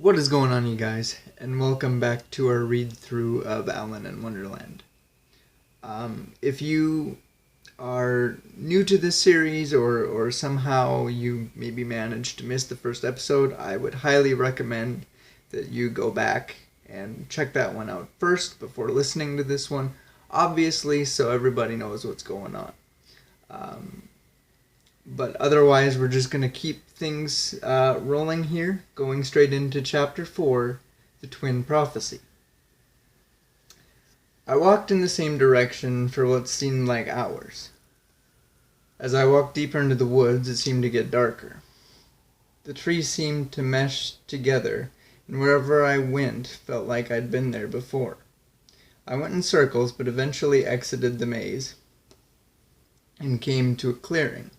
What is going on, you guys? And welcome back to our read-through of Alan and Wonderland. If you are new to this series or somehow you maybe managed to miss the first episode, I would highly recommend that you go back and check that one out first before listening to this one, obviously so everybody knows what's going on. But otherwise, we're just going to keep things rolling here, going straight into Chapter 4, The Twin Prophecy. I walked in the same direction for what seemed like hours. As I walked deeper into the woods, it seemed to get darker. The trees seemed to mesh together, and wherever I went felt like I'd been there before. I went in circles, but eventually exited the maze and came to a clearing.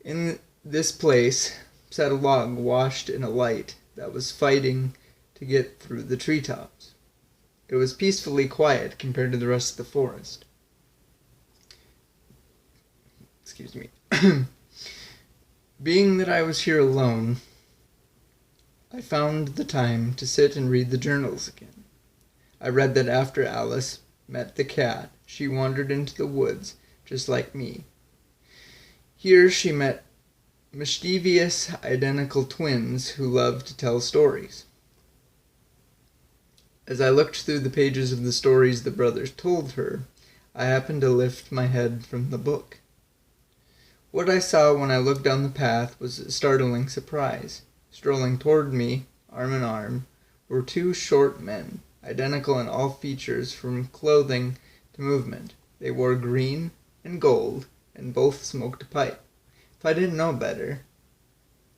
In this place sat a log washed in a light that was fighting to get through the treetops. It was peacefully quiet compared to the rest of the forest. Excuse me. Being that I was here alone, I found the time to sit and read the journals again. I read that after Alice met the cat, she wandered into the woods just like me. Here she met mischievous, identical twins who loved to tell stories. As I looked through the pages of the stories the brothers told her, I happened to lift my head from the book. What I saw when I looked down the path was a startling surprise. Strolling toward me, arm in arm, were two short men, identical in all features from clothing to movement. They wore green and gold, and both smoked a pipe. If I didn't know better,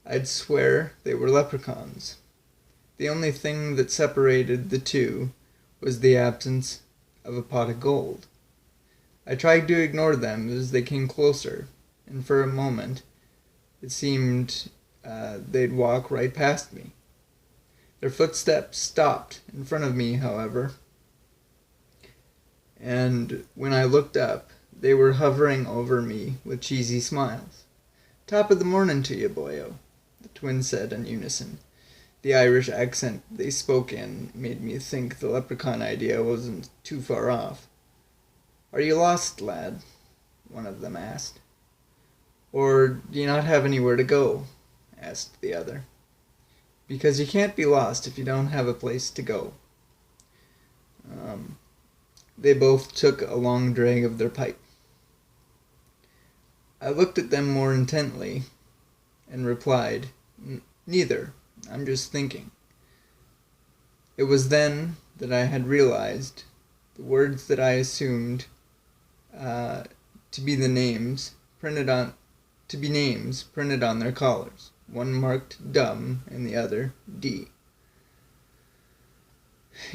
I'd swear they were leprechauns. The only thing that separated the two was the absence of a pot of gold. I tried to ignore them as they came closer, and for a moment it seemed they'd walk right past me. Their footsteps stopped in front of me, however, and when I looked up, they were hovering over me with cheesy smiles. "Top of the morning to you, boyo," the twins said in unison. The Irish accent they spoke in made me think the leprechaun idea wasn't too far off. "Are you lost, lad?" one of them asked. "Or do you not have anywhere to go?" asked the other. "Because you can't be lost if you don't have a place to go." They both took a long drag of their pipe. I looked at them more intently and replied, "Neither. I'm just thinking." It was then that I had realized the words that I assumed to be names printed on their collars, one marked dumb and the other D.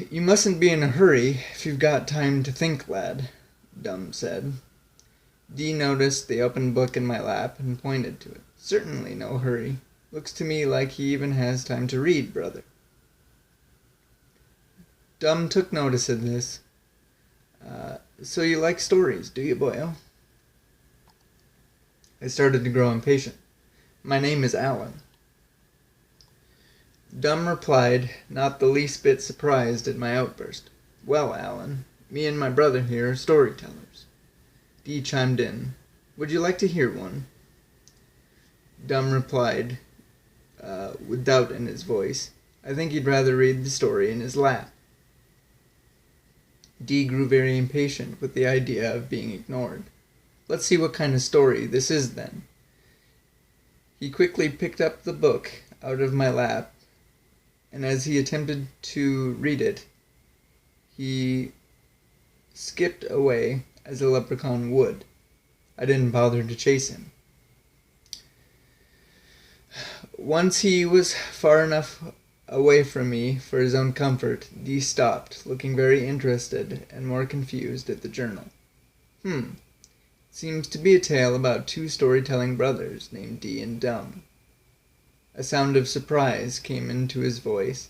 "You mustn't be in a hurry if you've got time to think, lad," Dumb said. D noticed the open book in my lap and pointed to it. "Certainly no hurry. Looks to me like he even has time to read, brother." Dumb took notice of this. "So you like stories, do you, boyo?" I started to grow impatient. "My name is Alan." Dumb replied, not the least bit surprised at my outburst. "Well, Alan, me and my brother here are storytellers." D chimed in. "Would you like to hear one?" Dumb replied, with doubt in his voice, "I think he'd rather read the story in his lap." D grew very impatient with the idea of being ignored. "Let's see what kind of story this is, then." He quickly picked up the book out of my lap, and as he attempted to read it, he skipped away as a leprechaun would. I didn't bother to chase him. Once he was far enough away from me for his own comfort, D stopped, looking very interested and more confused at the journal. Seems to be a tale about two storytelling brothers named D and Dumb." A sound of surprise came into his voice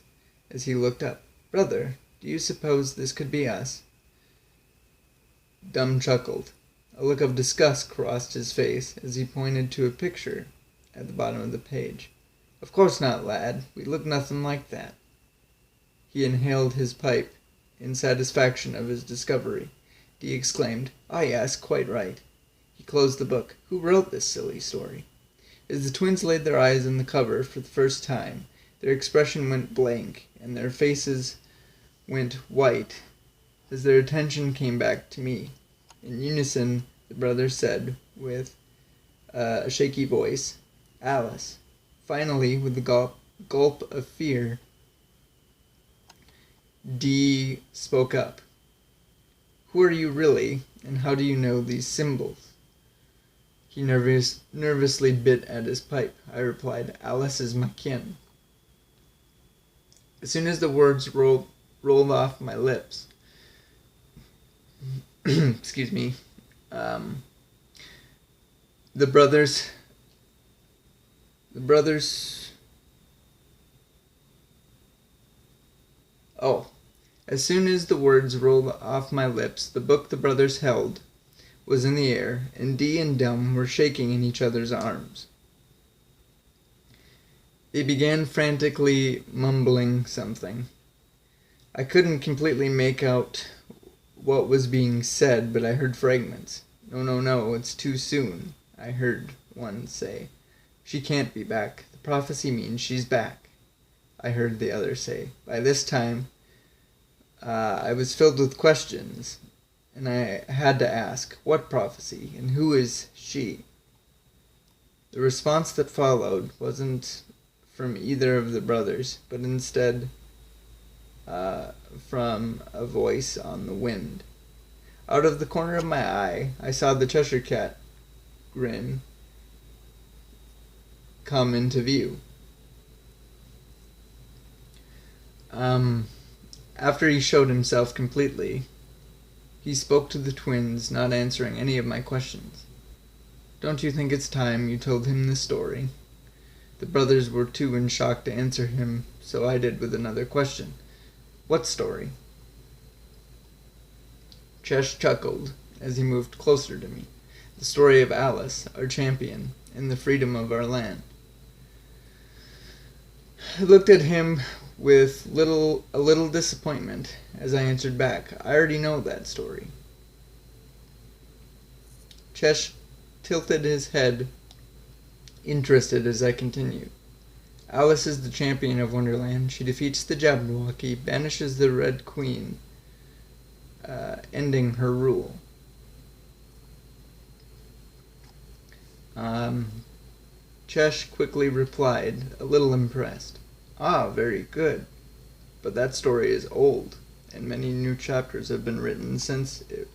as he looked up. "Brother, do you suppose this could be us?" Dumb chuckled. A look of disgust crossed his face as he pointed to a picture at the bottom of the page. Of course not, lad. We look nothing like that. He inhaled his pipe in satisfaction of his discovery. Dee exclaimed, "Ah, yes, quite right." He closed the book. Who wrote this silly story? As the twins laid their eyes on the cover for the first time, their expression went blank, and their faces went white as their attention came back to me. In unison, the brothers said, with a shaky voice, "Alice." Finally, with a gulp of fear, Dee spoke up. "Who are you really, and how do you know these symbols?" He nervously bit at his pipe. I replied, "Alice is my kin." As soon as the words rolled off my lips, excuse me, the brothers, as soon as the words rolled off my lips, the book the brothers held was in the air, and Dee and Dum were shaking in each other's arms. They began frantically mumbling something. I couldn't completely make out what was being said, but I heard fragments. No, it's too soon," I heard one say. "She can't be back. The prophecy means she's back," I heard the other say. By this time, I was filled with questions, and I had to ask, what prophecy, and who is she? The response that followed wasn't from either of the brothers, but instead from a voice on the wind. Out of the corner of my eye, I saw the Cheshire Cat grin come into view. After he showed himself completely, he spoke to the twins, not answering any of my questions. "Don't you think it's time you told him the story?" The brothers were too in shock to answer him, so I did with another question. "What story?" Chesh chuckled as he moved closer to me. "The story of Alice, our champion, and the freedom of our land." I looked at him with a little disappointment as I answered back, "I already know that story." Chesh tilted his head, interested as I continued. "Alice is the champion of Wonderland. She defeats the Jabberwocky, banishes the Red Queen, ending her rule." Chesh quickly replied, a little impressed, "Ah, very good. But that story is old, and many new chapters have been written since it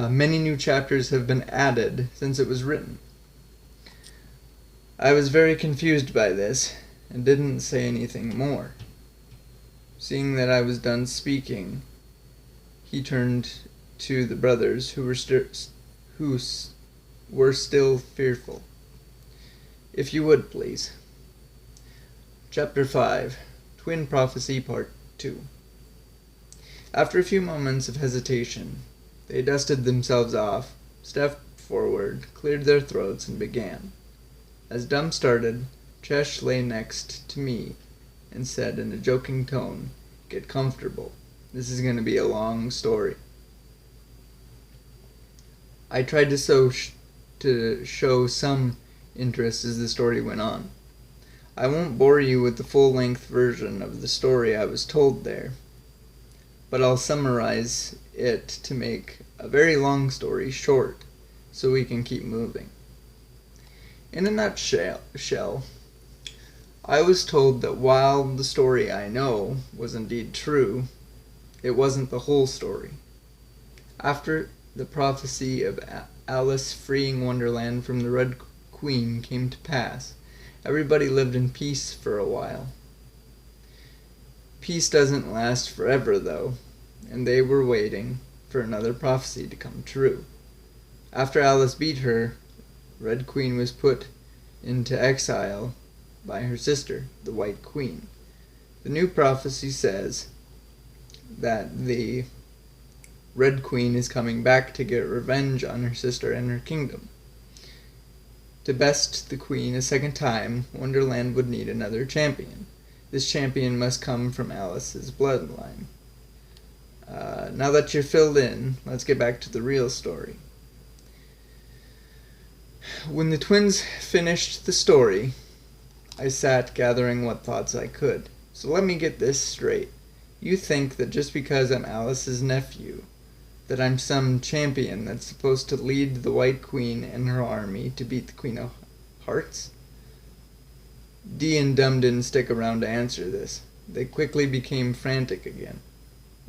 many new chapters have been added since it was written." I was very confused by this, and didn't say anything more. Seeing that I was done speaking, he turned to the brothers, who were still fearful. "If you would, please." Chapter 5, Twin Prophecy Part 2. After a few moments of hesitation, they dusted themselves off, stepped forward, cleared their throats, and began. As Dum started, Chesh lay next to me and said in a joking tone, "Get comfortable. This is going to be a long story." I tried to show some interest as the story went on. I won't bore you with the full-length version of the story I was told there, but I'll summarize it to make a very long story short, so we can keep moving. In a nutshell, I was told that while the story I know was indeed true, it wasn't the whole story. After the prophecy of Alice freeing Wonderland from the Red Queen came to pass, everybody lived in peace for a while. Peace doesn't last forever, though, and they were waiting for another prophecy to come true. After Alice beat her, Red Queen was put into exile by her sister, the White Queen. The new prophecy says that the Red Queen is coming back to get revenge on her sister and her kingdom. To best the queen a second time, Wonderland would need another champion. This champion must come from Alice's bloodline. Now that you're filled in, let's get back to the real story. When the twins finished the story, I sat gathering what thoughts I could. So let me get this straight. You think that just because I'm Alice's nephew, that I'm some champion that's supposed to lead the White Queen and her army to beat the Queen of Hearts? Dee and Dum didn't stick around to answer this. They quickly became frantic again.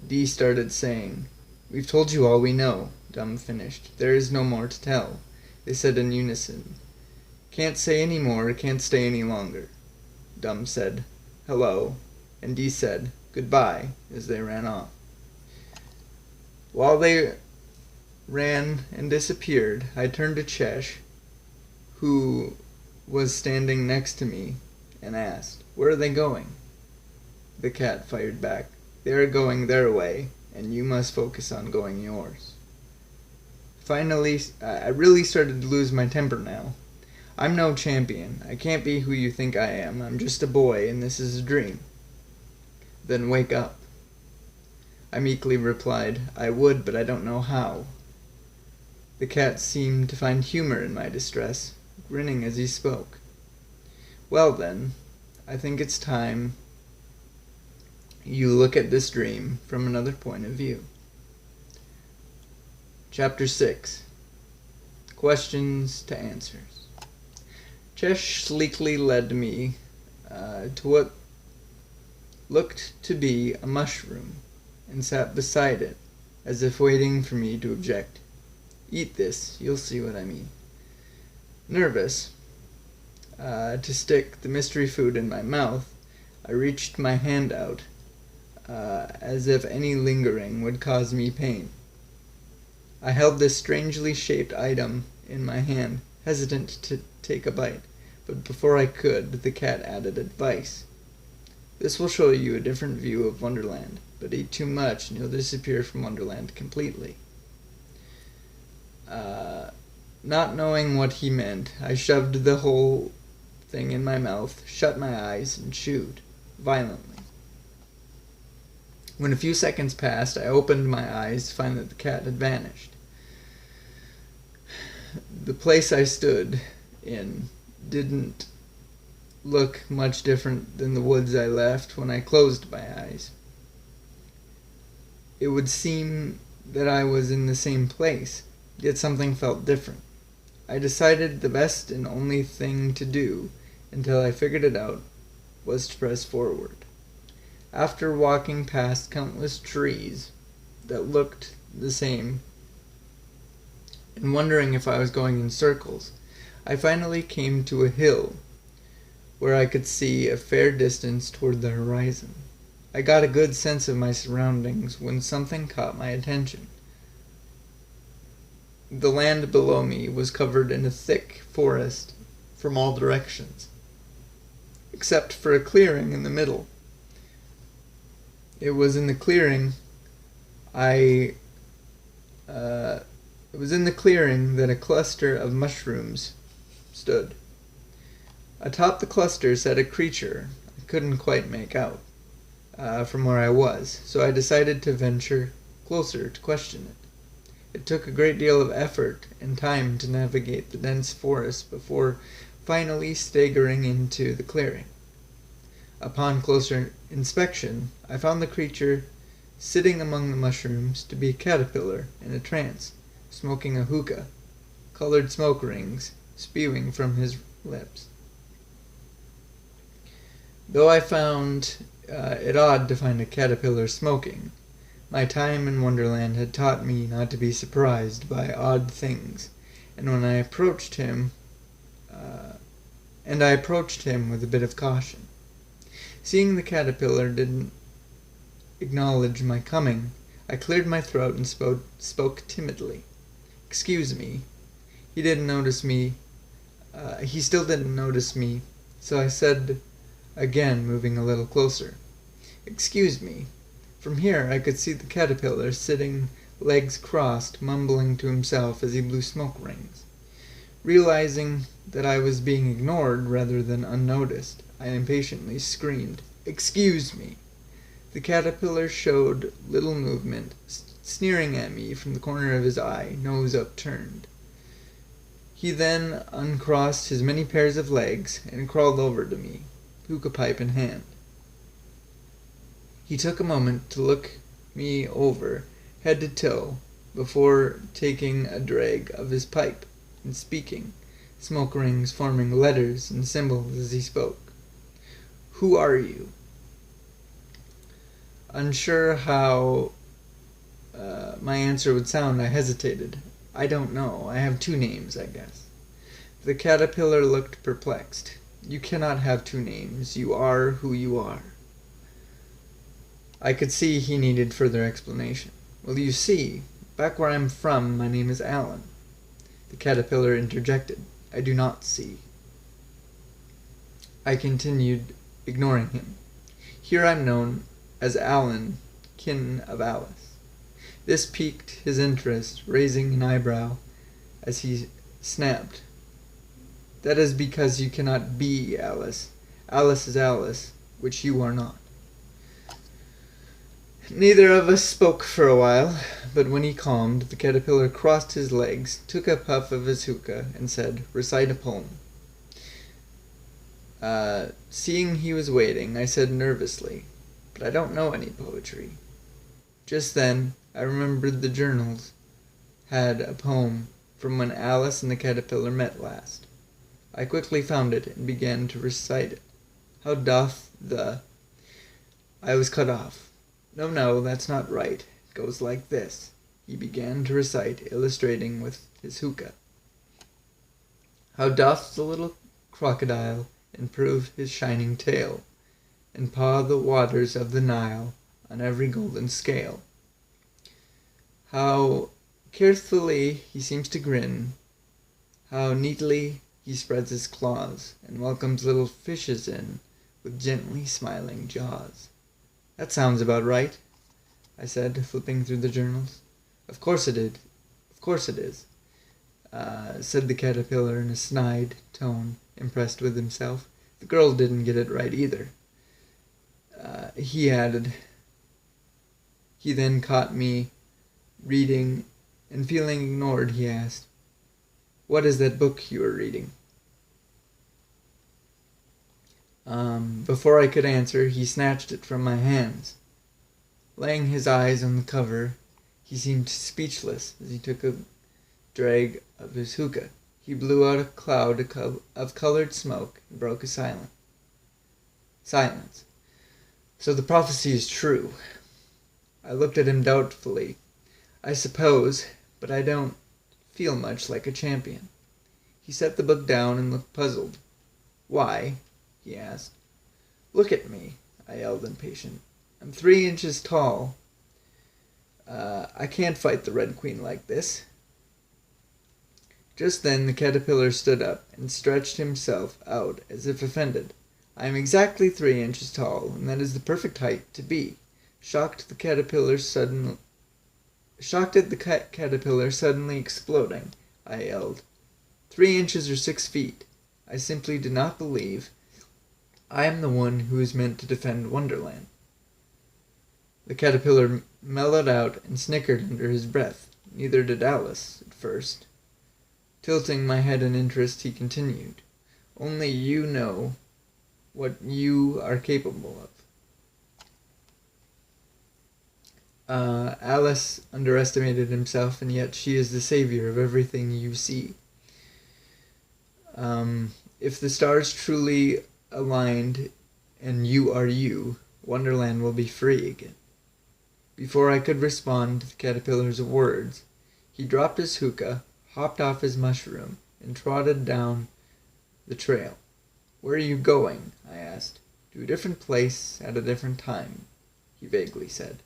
Dee started saying, "We've told you all we know," Dum finished. "There is no more to tell," they said in unison. "Can't say any more, can't stay any longer." Dum said, "Hello," and Dee said, "Goodbye," as they ran off. While they ran and disappeared, I turned to Chesh, who was standing next to me, and asked, "Where are they going?" The cat fired back, "They are going their way, and you must focus on going yours." Finally, I really started to lose my temper now. "I'm no champion. I can't be who you think I am. I'm just a boy, and this is a dream." "Then wake up." I meekly replied, "I would, but I don't know how." The cat seemed to find humor in my distress, grinning as he spoke. "Well then, I think it's time you look at this dream from another point of view." Chapter 6. Questions to Answers. Chesh sleekly led me to what looked to be a mushroom, and sat beside it, as if waiting for me to object. "Eat this, you'll see what I mean." Nervous to stick the mystery food in my mouth, I reached my hand out, as if any lingering would cause me pain. I held this strangely shaped item in my hand, hesitant to take a bite, but before I could, the cat added advice. "This will show you a different view of Wonderland, but eat too much and you'll disappear from Wonderland completely." Not knowing what he meant, I shoved the whole thing in my mouth, shut my eyes, and chewed violently. When a few seconds passed, I opened my eyes to find that the cat had vanished. The place I stood in didn't look much different than the woods I left when I closed my eyes. It would seem that I was in the same place, yet something felt different. I decided the best and only thing to do, until I figured it out, was to press forward. After walking past countless trees that looked the same, and wondering if I was going in circles, I finally came to a hill where I could see a fair distance toward the horizon. I got a good sense of my surroundings when something caught my attention. The land below me was covered in a thick forest from all directions, except for a clearing in the middle. It was in the clearing that a cluster of mushrooms stood. Atop the cluster sat a creature I couldn't quite make out from where I was, so I decided to venture closer to question it. It took a great deal of effort and time to navigate the dense forest before finally staggering into the clearing. Upon closer inspection, I found the creature sitting among the mushrooms to be a caterpillar in a trance, smoking a hookah, colored smoke rings spewing from his lips. Though I found it odd to find a caterpillar smoking, my time in Wonderland had taught me not to be surprised by odd things, and I approached him with a bit of caution. Seeing the caterpillar didn't acknowledge my coming, I cleared my throat and spoke timidly. "Excuse me." He didn't notice me. He still didn't notice me, so I said again, moving a little closer, "Excuse me." From here I could see the caterpillar sitting, legs crossed, mumbling to himself as he blew smoke rings. Realizing that I was being ignored rather than unnoticed, I impatiently screamed, "Excuse me!" The caterpillar showed little movement, sneering at me from the corner of his eye, nose upturned. He then uncrossed his many pairs of legs and crawled over to me, hookah pipe in hand. He took a moment to look me over, head to toe, before taking a drag of his pipe and speaking, smoke rings forming letters and symbols as he spoke. "Who are you?" Unsure how my answer would sound, I hesitated. "I don't know. I have 2 names, I guess." The caterpillar looked perplexed. "You cannot have 2 names. You are who you are." I could see he needed further explanation. "Well, you see, back where I'm from, my name is Alan." The caterpillar interjected, "I do not see." I continued, ignoring him. "Here I'm known as Alan, kin of Alice." This piqued his interest, raising an eyebrow as he snapped, "That is because you cannot be Alice. Alice is Alice, which you are not." Neither of us spoke for a while, but when he calmed, the caterpillar crossed his legs, took a puff of his hookah, and said, "Recite a poem." Seeing he was waiting, I said nervously, "But I don't know any poetry." Just then, I remembered the journals had a poem from when Alice and the caterpillar met last. I quickly found it and began to recite it. "How doth the—" I was cut off. No, that's not right. It goes like this," he began to recite, illustrating with his hookah. "How doth the little crocodile improve his shining tail, and paw the waters of the Nile on every golden scale. How carefully he seems to grin, how neatly he spreads his claws, and welcomes little fishes in with gently smiling jaws." "That sounds about right," I said, flipping through the journals. Of course it is, said the caterpillar in a snide tone, impressed with himself. "The girl didn't get it right either," he added. He then caught me reading, and feeling ignored, he asked, "What is that book you are reading?" Before I could answer, he snatched it from my hands. Laying his eyes on the cover, he seemed speechless as he took a drag of his hookah. He blew out a cloud of colored smoke and broke a silence. "So the prophecy is true." I looked at him doubtfully. "I suppose, but I don't feel much like a champion." He set the book down and looked puzzled. "Why?" he asked. "Look at me," I yelled, impatient. "I'm 3 inches tall. I can't fight the Red Queen like this." Just then the caterpillar stood up and stretched himself out as if offended. "I am exactly 3 inches tall, and that is the perfect height to be." Shocked at the caterpillar suddenly exploding, I yelled, 3 inches or 6 feet. I simply do not believe I am the one who is meant to defend Wonderland." The caterpillar mellowed out and snickered under his breath. Neither did Alice, at first. Tilting my head in interest, he continued, "Only you know what you are capable of. Alice underestimated himself, and yet she is the savior of everything you see. If the stars truly aligned and you are you, Wonderland will be free again." Before I could respond to the caterpillar's words, he dropped his hookah, hopped off his mushroom, and trotted down the trail. "Where are you going?" I asked. "To a different place at a different time," he vaguely said.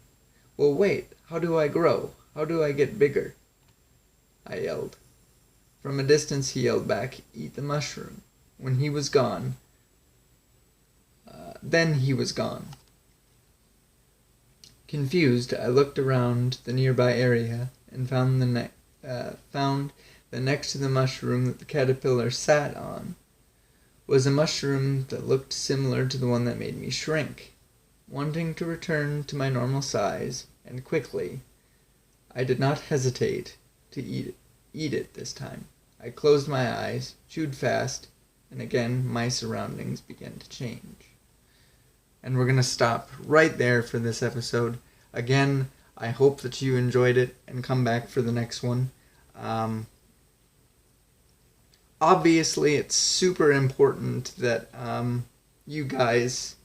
"Well, wait. How do I grow? How do I get bigger?" I yelled. From a distance he yelled back, "Eat the mushroom." When he was gone, then he was gone. Confused, I looked around the nearby area and found that next to the mushroom that the caterpillar sat on was a mushroom that looked similar to the one that made me shrink. Wanting to return to my normal size, and quickly, I did not hesitate to eat it this time. I closed my eyes, chewed fast, and again my surroundings began to change. And we're going to stop right there for this episode. Again, I hope that you enjoyed it and come back for the next one. Obviously, it's super important that you guys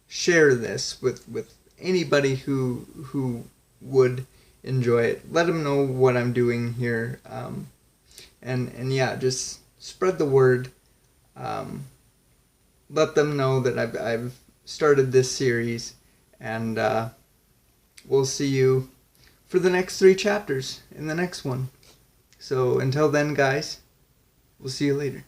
share this with anybody who would enjoy it. Let them know what I'm doing here. And yeah, just spread the word. Let them know that I've started this series, and we'll see you for the next 3 chapters in the next one. So until then, guys, we'll see you later.